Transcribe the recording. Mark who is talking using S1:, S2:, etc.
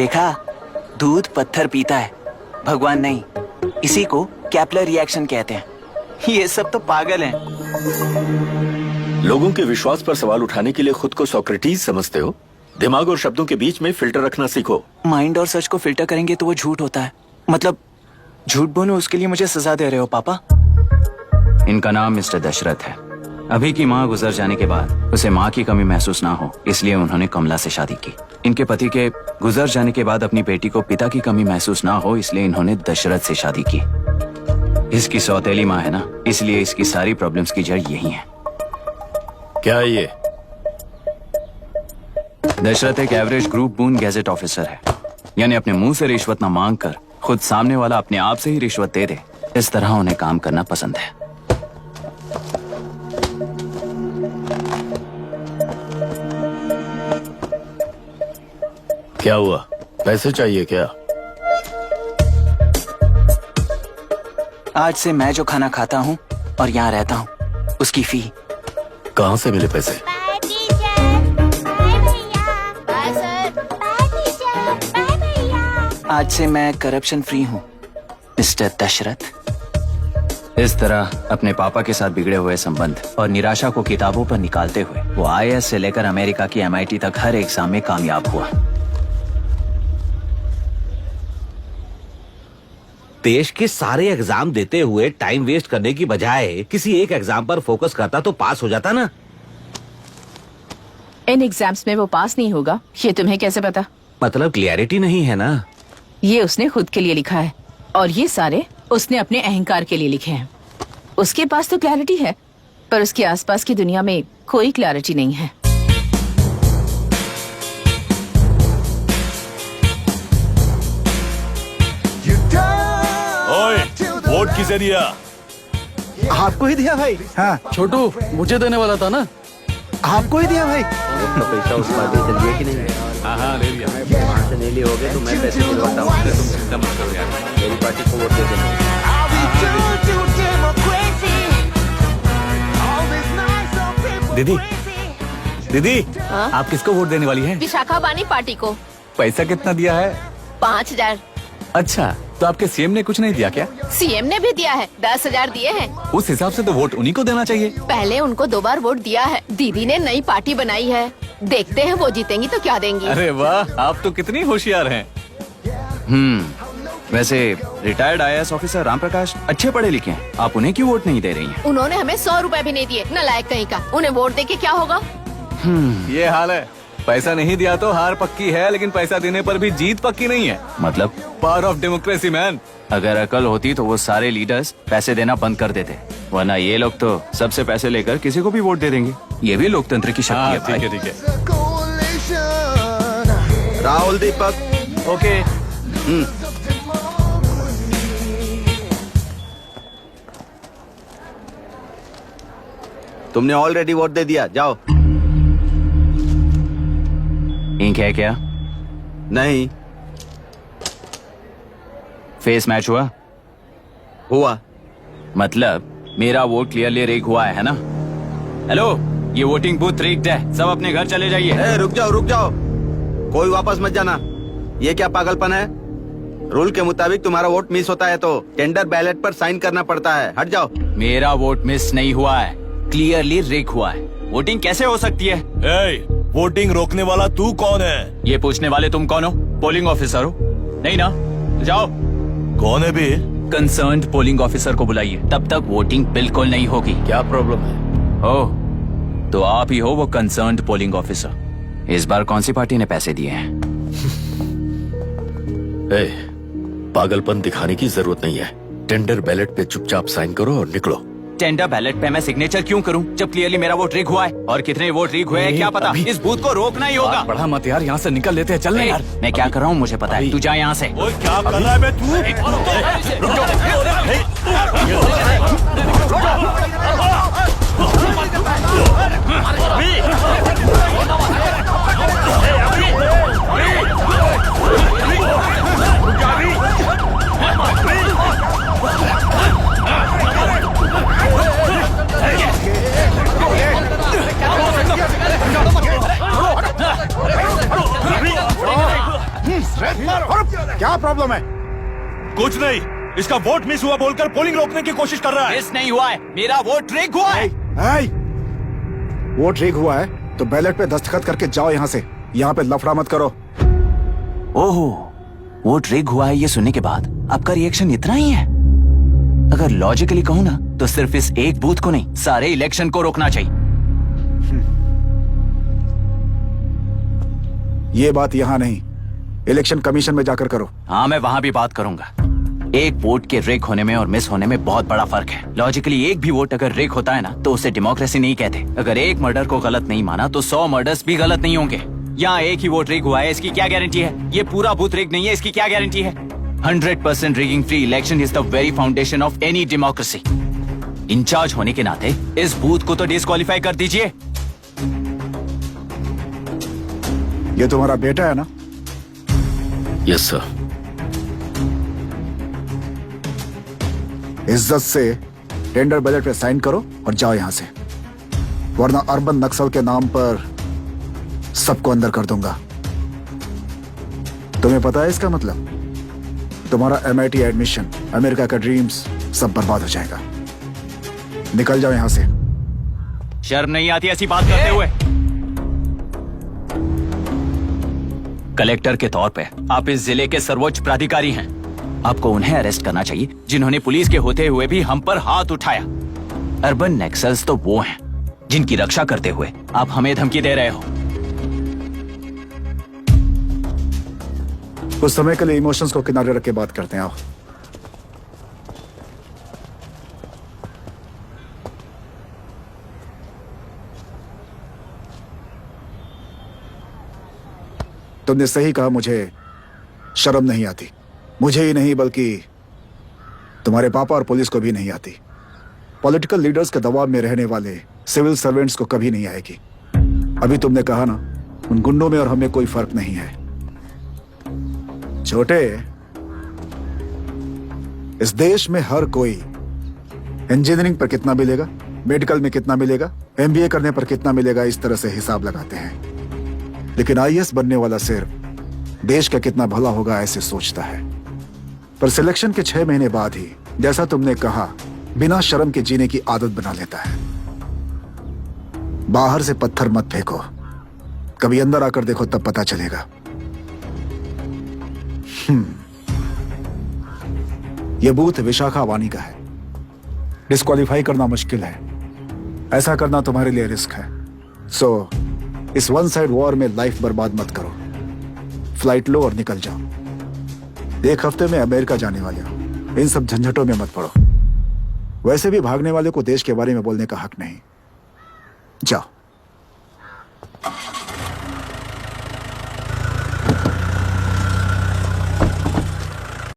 S1: देखा, दूध पत्थर पीता है, भगवान नहीं। इसी को कैपलर रिएक्शन कहते हैं। ये सब तो पागल हैं।
S2: लोगों के विश्वास पर सवाल उठाने के लिए खुद को सोक्रेटिस समझते हो? दिमाग और शब्दों के बीच में फिल्टर रखना सीखो।
S1: माइंड और सच को फिल्टर करेंगे तो वो झूठ होता है। मतलब झूठ बोलूं उसके लिए मुझे सजा दे रहे हो पापा?
S3: इनका नाम मिस्टर दशरथ है। अभी की माँ गुजर जाने के बाद उसे माँ की कमी महसूस ना हो, इसलिए उन्होंने कमला से शादी की। इनके पति के गुजर जाने के बाद अपनी बेटी को पिता की कमी महसूस ना हो, इसलिए इन्होंने दशरथ से शादी की। इसकी सौतेली माँ है ना, इसलिए इसकी सारी प्रॉब्लम्स की जड़ यही है।
S2: क्या है ये?
S3: दशरथ एक एवरेज ग्रुप बून गैजेट ऑफिसर है, यानी अपने मुंह से रिश्वत न मांग कर खुद सामने वाला अपने आप से ही रिश्वत दे दे, इस तरह उन्हें काम करना पसंद है।
S2: क्या हुआ? पैसे चाहिए क्या?
S1: आज से मैं जो खाना खाता हूँ और यहाँ रहता हूँ, उसकी फी।
S2: कहाँ से मिले पैसे?
S1: आज से मैं करप्शन फ्री हूँ, मिस्टर दशरथ।
S3: इस तरह अपने पापा के साथ बिगड़े हुए संबंध और निराशा को किताबों पर निकालते हुए वो IAS से लेकर अमेरिका की MIT तक हर एग्जाम में कामयाब हुआ।
S4: देश के सारे एग्जाम देते हुए टाइम वेस्ट करने की बजाय किसी एक एग्जाम पर फोकस करता तो पास हो जाता ना।
S5: इन एग्जाम्स में वो पास नहीं होगा, ये तुम्हें कैसे पता?
S4: मतलब क्लियरिटी नहीं है ना।
S5: ये उसने खुद के लिए लिखा है और ये सारे उसने अपने अहंकार के लिए लिखे हैं। उसके पास तो क्लैरिटी है, पर उसके आसपास की दुनिया में कोई क्लैरिटी नहीं है।
S6: वोट किसे दिया?
S7: आपको ही दिया भाई। हाँ
S6: छोटू, मुझे देने वाला था ना।
S7: आपको ही दिया भाई।
S4: पैसा उस पार्टी से लिया कि नहीं?
S6: हाँ ले लिया।
S4: वहाँ से नहीं लिए होगे तो मैं पैसे दिलवाता हूँ। तुम चिंता मत करो यार, मेरी पार्टी को वोट दे देना।
S6: दीदी, दीदी, आप किसको वोट देने वाली हैं?
S5: विशाखा बानी पार्टी को।
S6: पैसा कितना दिया है?
S5: 5,000।
S6: अच्छा, तो आपके सीएम ने कुछ नहीं दिया क्या?
S5: सीएम ने भी दिया है, 10,000 दिए हैं।
S6: उस हिसाब से तो वोट उन्हीं को देना चाहिए।
S5: पहले उनको 2 बार वोट दिया है। दीदी ने नई पार्टी बनाई है, देखते हैं वो जीतेंगी तो क्या देंगी।
S6: अरे वाह, आप तो कितनी होशियार हैं।
S3: वैसे retired IAS officer Ram Prakash अच्छे पढ़े लिखे हैं, आप उन्हें क्यों वोट नहीं दे रही हैं?
S5: उन्होंने हमें 100 रुपए भी नहीं दिए, नालायक कहीं का। उन्हें वोट दे के क्या होगा?
S6: ये हाल है। पैसा नहीं दिया तो हार पक्की है, लेकिन पैसा देने पर भी जीत पक्की नहीं है।
S3: मतलब
S6: पावर ऑफ डेमोक्रेसी मैन।
S3: अगर अकल होती तो वो सारे लीडर्स पैसे देना बंद कर देते, वरना ये लोग तो सबसे पैसे लेकर किसी को भी वोट दे देंगे। ये भी लोकतंत्र की शक्ति है भाई।
S6: ठीक है।
S4: राहुल दीपक,
S6: ओके।
S4: तुमने ऑलरेडी वोट दे दिया, जाओ।
S3: इंक है क्या?
S4: नहीं
S3: फेस मैच हुआ?
S4: हुआ।
S3: मतलब मेरा वोट क्लियरली रिग हुआ है ना? हेलो, ये वोटिंग बूथ रिग्ड है, सब अपने घर चले जाइए।
S4: रुक जाओ, कोई वापस मत जाना। ये क्या पागलपन है? रूल के मुताबिक तुम्हारा वोट मिस होता है तो टेंडर बैलेट पर साइन करना पड़ता है। हट जाओ।
S3: मेरा वोट मिस नहीं हुआ है, क्लियरली रिग हुआ है। वोटिंग कैसे हो सकती है?
S6: वोटिंग रोकने वाला तू कौन है?
S3: ये पूछने वाले तुम कौन हो? पोलिंग ऑफिसर हो? नहीं ना? जाओ।
S6: कौन है बे?
S3: कंसर्न्ड पोलिंग ऑफिसर को बुलाइए, तब तक वोटिंग बिल्कुल नहीं होगी।
S2: क्या प्रॉब्लम है?
S3: ओह, तो आप ही हो वो कंसर्न्ड पोलिंग ऑफिसर। इस बार कौन सी पार्टी ने पैसे दिए हैं?
S2: पागलपन दिखाने की जरूरत नहीं है। टेंडर बैलेट पे चुपचाप साइन करो और निकलो।
S3: टेंडर बैलेट पे मैं सिग्नेचर क्यों करूं जब क्लियरली मेरा वोट रिग हुआ है? और कितने वोट रिग हुए हैं क्या पता? इस बूथ को रोकना ही होगा।
S6: पढ़ा मत यार, यहाँ से निकल लेते हैं। चल ना यार।
S3: मैं क्या कर रहा हूँ मुझे पता है, तू जा यहाँ से।
S6: ओए क्या कर रहा है बे तू? रुक
S7: क्या प्रॉब्लम है?
S8: कुछ नहीं, इसका वोट मिस हुआ बोलकर पोलिंग रोकने की कोशिश कर रहा है।
S3: मिस नहीं हुआ है, मेरा वोट रिग हुआ है।
S7: ऐ, वोट रिग हुआ है तो बैलेट पे दस्तखत करके जाओ यहाँ से। यहाँ पे लफड़ा मत करो।
S3: ओहो, वोट रिग हुआ है ये सुनने के बाद आपका रिएक्शन इतना ही है? अगर लॉजिकली कहूँ ना तो सिर्फ इस एक बूथ को नहीं, सारे इलेक्शन को रोकना चाहिए।
S7: ये बात यहाँ नहीं, इलेक्शन कमीशन में जाकर करो।
S3: हाँ, मैं वहां भी बात करूंगा। एक वोट के रिग होने में और मिस होने में बहुत बड़ा फर्क है। लॉजिकली एक भी वोट अगर रिग होता है ना तो उसे डेमोक्रेसी नहीं कहते। अगर एक मर्डर को गलत नहीं माना तो 100 मर्डर्स भी गलत नहीं होंगे। यहाँ एक ही वोट रिग हुआ है, इसकी क्या गारंटी है? ये पूरा बूथ रिग नहीं है, इसकी क्या गारंटी है? 100% rigging free election is the very foundation of any democracy. In charge होने के नाते इस बूथ को तो डिस्क्वालीफाई कर दीजिए।
S7: ये तुम्हारा बेटा है ना?
S2: Yes sir.
S7: इज्जत से टेंडर बैलेट पे साइन करो और जाओ यहाँ से, वरना अर्बन नक्सल के नाम पर सबको अंदर कर दूंगा। तुम्हें पता है इसका मतलब? तुम्हारा MIT एडमिशन, अमेरिका का ड्रीम्स सब बर्बाद हो जाएगा। निकल जाओ यहाँ से।
S3: शर्म नहीं आती ऐसी बात करते हुए? कलेक्टर के तौर पे आप इस जिले के सर्वोच्च प्राधिकारी हैं। आपको उन्हें अरेस्ट करना चाहिए जिन्होंने पुलिस के होते हुए भी हम पर हाथ उठाया। अर्बन नक्सल्स तो वो हैं जिनकी रक्षा करते हुए आप हमें धमकी दे रहे हो।
S7: कुछ समय के लिए इमोशंस को किनारे रख के बात करते हैं। आओ। तुमने सही कहा, मुझे शर्म नहीं आती। मुझे ही नहीं बल्कि तुम्हारे पापा और पुलिस को भी नहीं आती। पॉलिटिकल लीडर्स के दबाव में रहने वाले सिविल सर्वेंट्स को कभी नहीं आएगी। अभी तुमने कहा ना, उन गुंडों में और हमें कोई फर्क नहीं है। छोटे, इस देश में हर कोई इंजीनियरिंग पर कितना मिलेगा, मेडिकल में कितना मिलेगा, MBA करने पर कितना मिलेगा, इस तरह से हिसाब लगाते हैं। लेकिन IAS बनने वाला सिर्फ देश का कितना भला होगा ऐसे सोचता है। पर सिलेक्शन के 6 महीने बाद ही, जैसा तुमने कहा, बिना शर्म के जीने की आदत बना लेता है। बाहर से पत्थर मत फेंको, कभी अंदर आकर देखो तब पता चलेगा। यह बूथ विशाखा वानी का है। डिस्क्वालीफाई करना मुश्किल है, ऐसा करना तुम्हारे लिए रिस्क है। सो इस वन साइड वॉर में लाइफ बर्बाद मत करो। फ्लाइट लो और निकल जाओ। 1 हफ्ते में अमेरिका जाने वाले हो, इन सब झंझटों में मत पड़ो। वैसे भी भागने वाले को देश के बारे में बोलने का हक नहीं। जाओ।